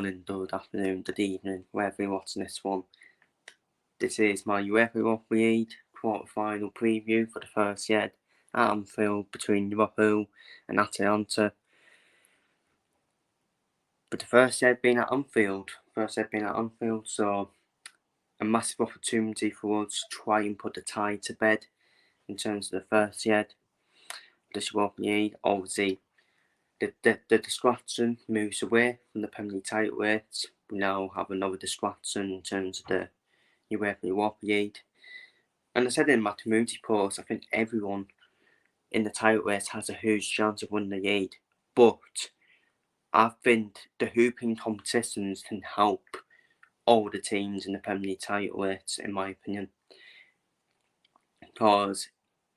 morning, good afternoon, good evening, wherever you're watching this one. This is my UEFA Europa League quarter-final preview for the first leg at Anfield between Liverpool and Atalanta. But the first leg being at Anfield, so a massive opportunity for us to try and put the tie to bed in terms of the first leg. This Europa League, obviously, the distraction moves away from the Premier League title race. We now have another distraction in terms of the UEFA Europa League. And I said in my community post, I think everyone in the title race has a huge chance of winning the league. But I think the hooping competitions can help all the teams in the Premier League title race, in my opinion. Because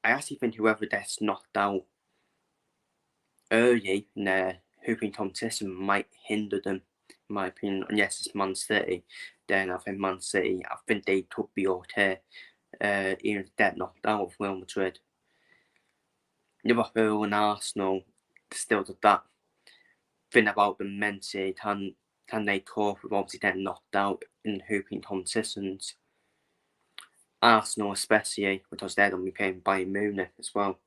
I actually think whoever gets knocked out early in their hooping competition might hinder them, in my opinion. And yes, it's Man City. Then I think Man City, I think they could be okay, even if they're knocked out of Real Madrid. Liverpool and Arsenal still did that thing about them mentally. Can they cope with obviously getting knocked out in hooping competitions? Arsenal especially, because they're going to be playing Bayern Munich as well.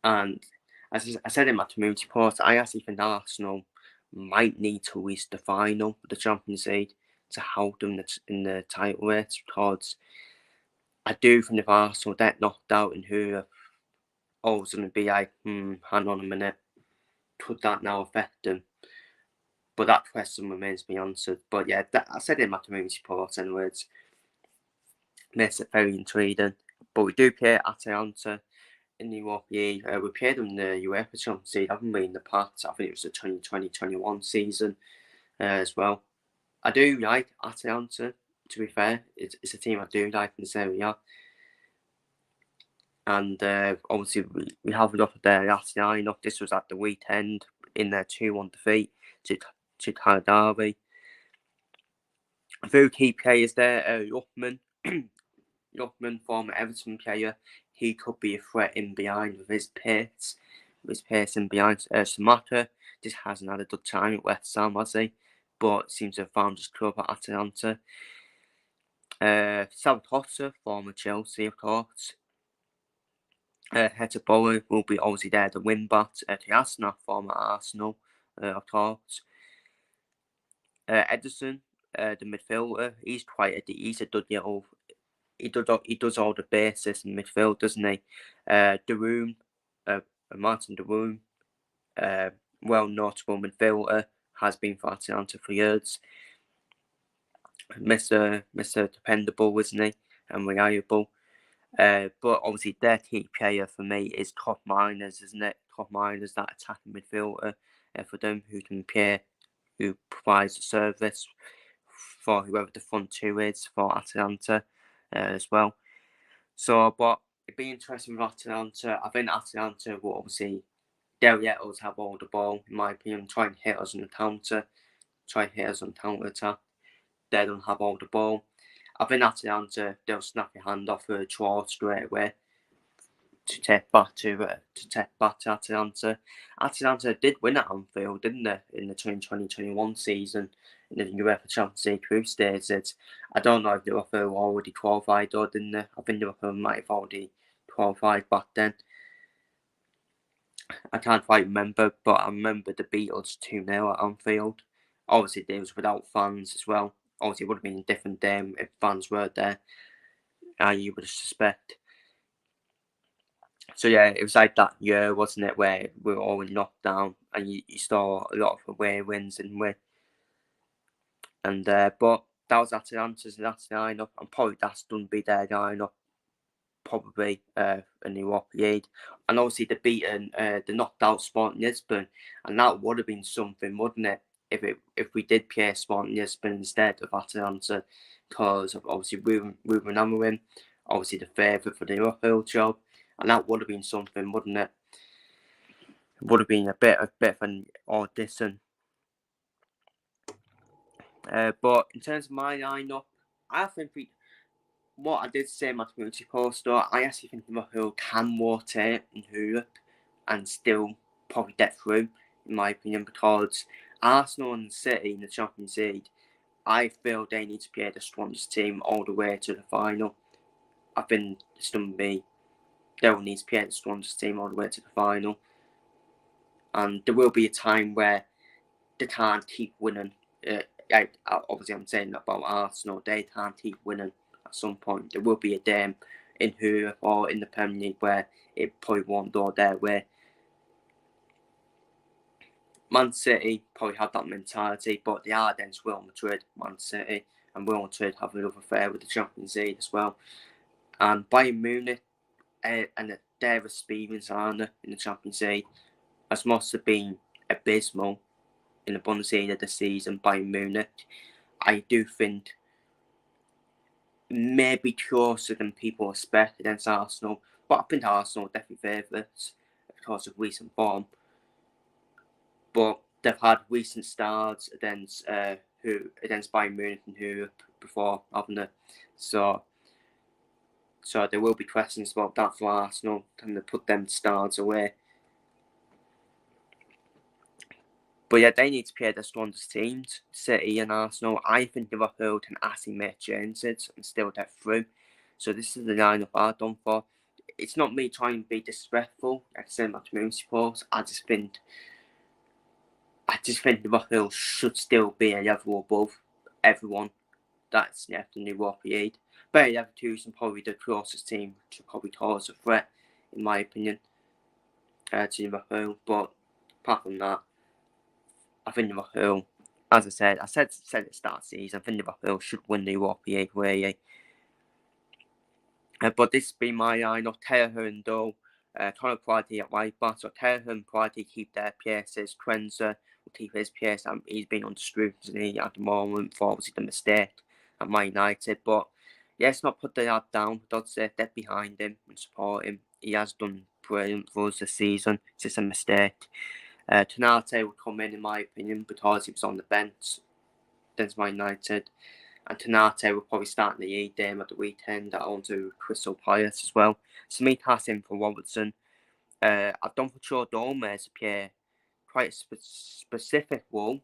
And as I said in my community post, I actually think Arsenal might need to reach the final of the Champions League to help them in the title race, because I do think if Arsenal get knocked out in Europe, it's going to be like, hang on a minute, could that now affect them? But that question remains to be answered. But yeah, I said in my community post anyways, makes it very intriguing. But we do play Atalanta in the Europa League. We played them in the UEFA Champions League, haven't we, in the past? I think it was the 2020-21 season as well. I do like Atalanta, to be fair. It's a team I do like in this area. And obviously, we have it up there last night. This was at the weekend in their 2-1 defeat to Derby. A few key players there. Lookman, former Everton player, he could be a threat in behind with his pace. In behind. Samaka just hasn't had a good time at West Ham, has he? But seems to have found his club at Atalanta. Salvatore, former Chelsea, of course. Hector Bowler will be obviously there to win back. Tiasna, former Arsenal, of course. Edison, the midfielder, he's he's a good little. He does all the bases in midfield, doesn't he? Martin De Roon, well notable midfielder, has been for Atalanta for years. Mr. Dependable, isn't he? And reliable. But obviously their key player for me is Top Miners, isn't it? Top Miners, that attacking midfielder for them, who provides a service for whoever the front two is for Atalanta as well. So, but it'd be interesting with Atalanta. I think Atalanta will obviously, they'll let us have all the ball, in my opinion, try and hit us on the counter, attack. They don't have all the ball. I think Atalanta, they'll snap your hand off a draw straight away to take back to Atalanta. Atalanta did win at Anfield, didn't they, in the 2020-21 season in the UEFA Champions League group stages. I don't know if Liverpool already qualified or didn't they? I think Liverpool might have already qualified back then. I can't quite remember, but I remember the Beatles 2-0 at Anfield. Obviously, it was without fans as well. Obviously, it would have been a different game if fans were there, you would suspect. So yeah, it was like that year, wasn't it, where we were all in lockdown and you saw a lot of away wins, didn't we? And but that was Atalanta's lineup, and probably that's going to be their lineup, probably in the Europa League. And obviously they beaten the knocked out Sporting Lisbon, and that would have been something, wouldn't it, if we did play Sporting Lisbon instead of Atalanta, because of obviously Ruben Amorim, obviously the favourite for the Liverpool job. And that would have been something, wouldn't it? It would have been a bit of an audition. But in terms of my lineup, I think what I did say in my community post, though, I actually think Liverpool can rotate in Europe and still probably get through, in my opinion, because Arsenal and City in the Champions League, I feel they need to play the strongest team all the way to the final. I think it's going to be, they will need to play the strongest team all the way to the final. And there will be a time where they can't keep winning. Obviously, I'm saying about Arsenal, they can't keep winning at some point. There will be a day in Europe or in the Premier League where it probably won't go their way. Man City probably had that mentality, but they are against Real Madrid, Man City, and Real Madrid have another affair with the Champions League as well. And Bayern Munich and their experience, aren't they, in the Champions League, as must have been abysmal in the Bundesliga this season. Bayern Munich, I do think, maybe closer than people expect against Arsenal, but I think Arsenal are definitely favourites because of recent form. But they've had recent starts against Bayern Munich in Europe before, haven't they? So there will be questions about that for Arsenal. Can they put them stars away? But yeah, they need to play their strongest teams, City and Arsenal. I think Liverpool can actually make changes and still get through. So this is the lineup I've done for. It's not me trying to be disrespectful, like I say, my community support. I just think Liverpool should still be a level above everyone that's left in the Europa League. But Leverkusen probably the closest team to probably cause a threat, in my opinion, to Liverpool. But apart from that, I think Liverpool, as I said at the start of the season, I think Liverpool should win the Europa League, really. But this has been my lineup: Terher and Doe, Conor Prady at right back. So Terher and Prady keep their places. Quenzer will keep his place. He's been under scrutiny at the moment for obviously the mistake at Man United. But yeah, let's not put the lad down. Don't say dead behind him and support him. He has done brilliant for us this season. It's just a mistake. Tonate will come in my opinion, because he was on the bench against Man United. And Tonate will probably start in the league game at the weekend at home to Crystal Palace as well. Smith has him for Robertson. I've done for Joe Gomez to play quite a specific role.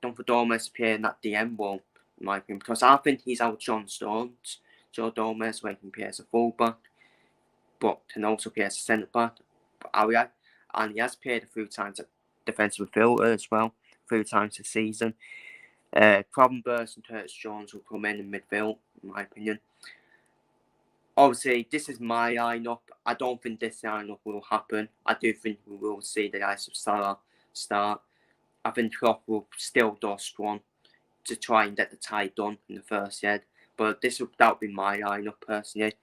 Done for Gomez to play in that DM role, in my opinion, because I think he's out John Stones. Joe Gomez, where he can play as a fullback, but can also play as a centre back. And he has played a few times at defensive midfielder as well, a few times this season. Gravenberch and Curtis Jones will come in midfield, in my opinion. Obviously, this is my lineup. I don't think this lineup will happen. I do think we will see the likes of Salah start. I think Klopp will still do strong to try and get the tie done in the first head. But that would be my lineup personally.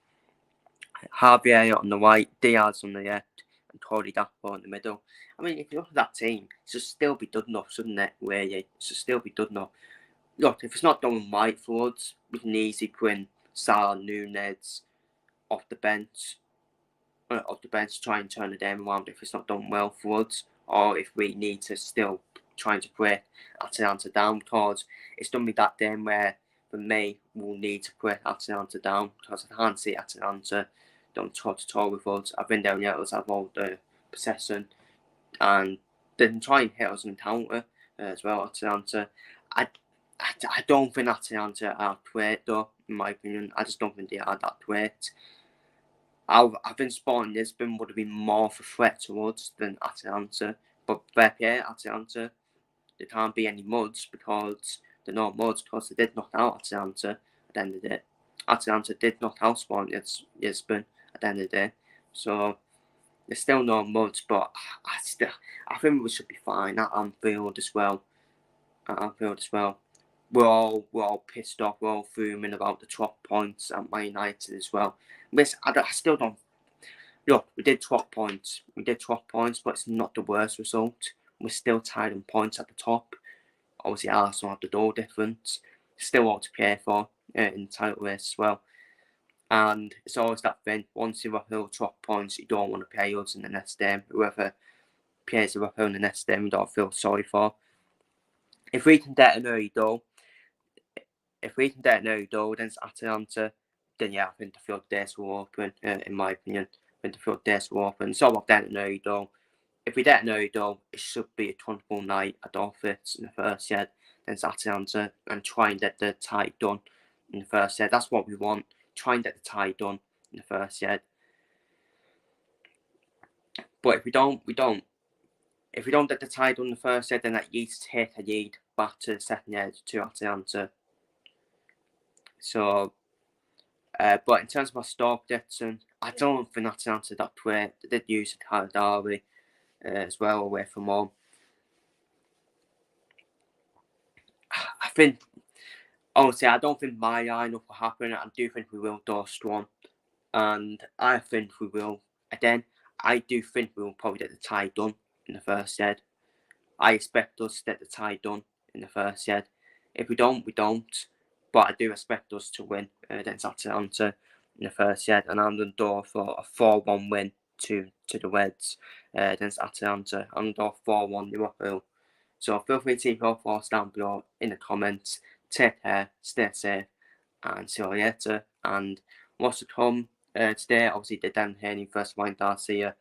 Javier on the right, Diaz on the left, and Cody Gakpo in the middle. I mean, if you look at that team, it should still be good enough, shouldn't it? Really, it should still be good enough. Look, if it's not done right for us, we can easily put in Salah, Nunez off the bench, try and turn the game around if it's not done well for us, or if we need to still trying to break Atalanta down, because it's done me that game where, for me, we'll need to break Atalanta down, because I can't see Atalanta don't toe-to-toe with us. I think they'll let us have all the possession, and they can try and hit us in counter as well, Atalanta. I don't think Atalanta are great, though, in my opinion. I just don't think they are that great. I think Sporting Lisbon would have been more of a threat to us than Atalanta. But fair play, Atalanta, there can't be any muds because they're not muds, because they did knock out Atalanta at the end of the day. Atalanta did knock out Sporting Lisbon at the end of the day. So there's still no muds, but I think we should be fine at Anfield as well. We're all pissed off. We're all fuming about the 12 points at Man United as well. I still don't. Look, we did 12 points. But it's not the worst result. We're still tied in points at the top. Obviously, Arsenal have the goal difference. Still all to play for in the title race as well. And it's always that thing. Once you have 12 points, you don't want to play us in the next game. Whoever plays Liverpool in the next game, you don't feel sorry for. If we can get an early goal, against Atalanta, then yeah, I think the field days will open, in my opinion. I think the field days will open. It's all about getting an early goal. if we don't know though, it should be a comfortable night at Dorfitz in the first set, then Atalanta, and try and get the tie done in the first set. That's what we want. Try and get the tie done in the first set. But if we don't, we don't. If we don't get the tie done in the first set, then that needs to take a lead back to the second set to Atalanta. So, but in terms of our star prediction, I don't think Atalanta that way. They did use a Caladari as well away from home. I think, honestly, I don't think my lineup will happen. I do think we will draw strong, and I think we will. Again, I do think we will probably get the tie done in the first set. I expect us to get the tie done in the first set. If we don't, we don't. But I do expect us to win against Atalanta in the first set, and I'm going to go for a 4-1 win to the Reds against Atalanta. I'm going to go 4-1 Liverpool. So feel free to leave your thoughts down below in the comments. Take care, stay safe, and see you later. And what's to come today, obviously the Dan Haney first Wine Garcia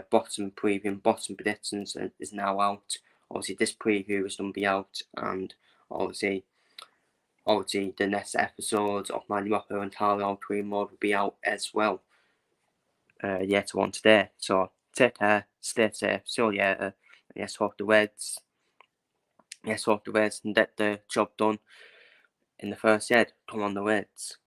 bottom preview and bottom predictions is now out. Obviously this preview is going to be out, and obviously the next episode of my Liverpool and Carlisle Dream Mode will be out as well later on today. So take care, stay safe, see you later. Let's hope the Reds and get the job done in the first set. Come on the Reds.